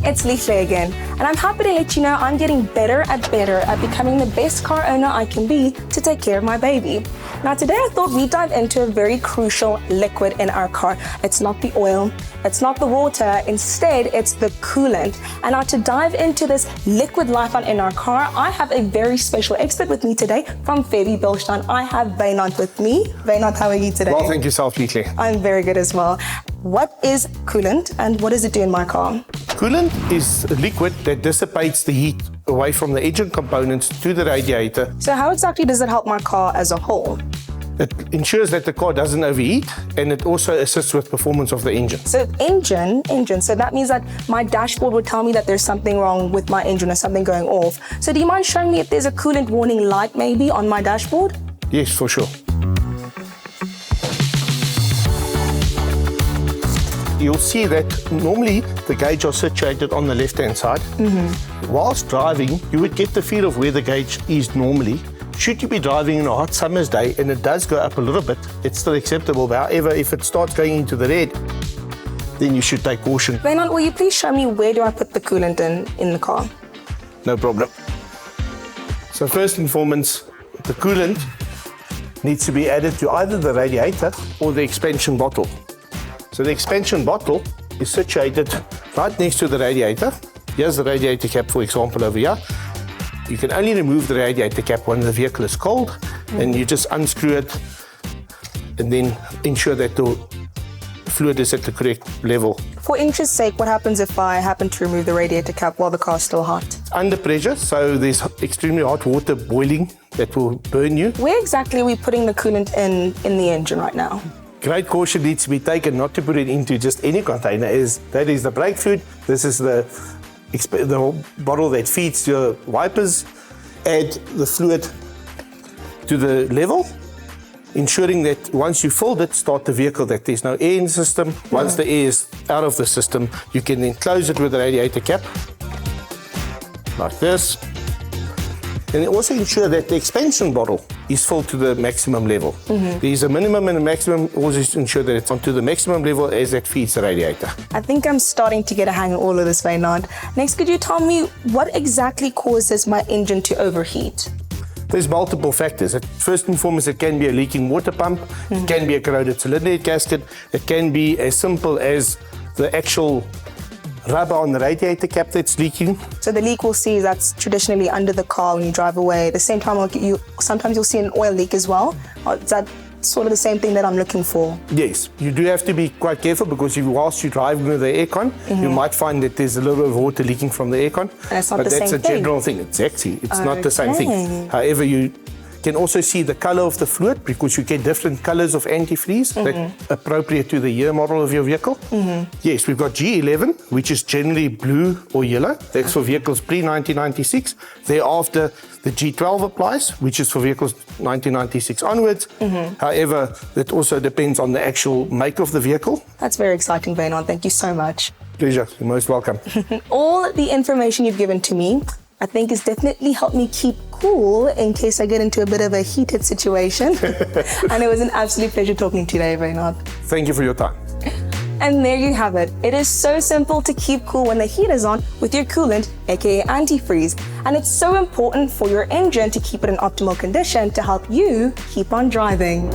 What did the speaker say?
it's Lihle again, and I'm happy to let you know I'm getting better at becoming the best car owner I can be to take care of my baby. Now today I thought we'd dive into a very crucial liquid in our car. It's not the oil, it's not the water, instead it's the coolant. And now to dive into this liquid lifeline in our car, I have a very special expert with me today from Fabi Bilstein. I have Wynand with me. Wynand, how are you today? Well, thank you, Lihle. I'm very good as well. What is coolant and what does it do in my car? Coolant is a liquid that dissipates the heat away from the engine components to the radiator. So how exactly does it help my car as a whole? It ensures that the car doesn't overheat, and it also assists with performance of the engine. So engine, so that means that my dashboard would tell me that there's something wrong with my engine or something going off. So do you mind showing me if there's a coolant warning light maybe on my dashboard? Yes, for sure. You'll see that normally the gauge are situated on the left-hand side. Whilst driving, you would get the feel of where the gauge is normally. Should you be driving on a hot summer's day and it does go up a little bit, it's still acceptable. However, if it starts going into the red, then you should take caution. Wynand, will you please show me where do I put the coolant in the car? No problem. So first and foremost, the coolant needs to be added to either the radiator or the expansion bottle. So the expansion bottle is situated right next to the radiator. Here's the radiator cap, for example, over here. You can only remove the radiator cap when the vehicle is cold, and you just unscrew it and then ensure that the fluid is at the correct level. For interest's sake, what happens if I happen to remove the radiator cap while the car's still hot? Under pressure, so there's extremely hot water boiling that will burn you. Where exactly are we putting the coolant in the engine right now? Great caution needs to be taken not to put it into just any container. That is the brake fluid. This is the bottle that feeds your wipers. Add the fluid to the level, ensuring that once you filled it, start the vehicle, that there's no air in the system. Once the air is out of the system, you can then close it with the radiator cap, like this. And also ensure that the expansion bottle is filled to the maximum level. There's a minimum and a maximum, always ensure that it's onto the maximum level as that feeds the radiator. I think I'm starting to get a hang of all of this, Wynand. Next, could you tell me what exactly causes my engine to overheat? There's multiple factors. First and foremost, it can be a leaking water pump, it can be a corroded cylinder head gasket, it can be as simple as the actual rubber on the radiator cap that's leaking. So the leak we'll see that's traditionally under the car when you drive away. At the same time, sometimes you'll see an oil leak as well. Is that sort of the same thing that I'm looking for? Yes, you do have to be quite careful because whilst you're driving with the aircon, you might find that there's a little bit of water leaking from the aircon. And it's not the same thing. But that's a general thing. Exactly, it's not the same thing. However, you can also see the color of the fluid because you get different colors of antifreeze that appropriate to the year model of your vehicle. Yes, we've got G11, which is generally blue or yellow. That's for vehicles pre-1996. Thereafter, the G12 applies, which is for vehicles 1996 onwards. However, that also depends on the actual make of the vehicle. That's very exciting, Wynand. Thank you so much. Pleasure. You're most welcome. All the information you've given to me, I think has definitely helped me keep cool in case I get into a bit of a heated situation. And it was an absolute pleasure talking to you today, Wynand. Thank you for your time. And there you have it. It is so simple to keep cool when the heat is on with your coolant, aka antifreeze. And it's so important for your engine to keep it in optimal condition to help you keep on driving.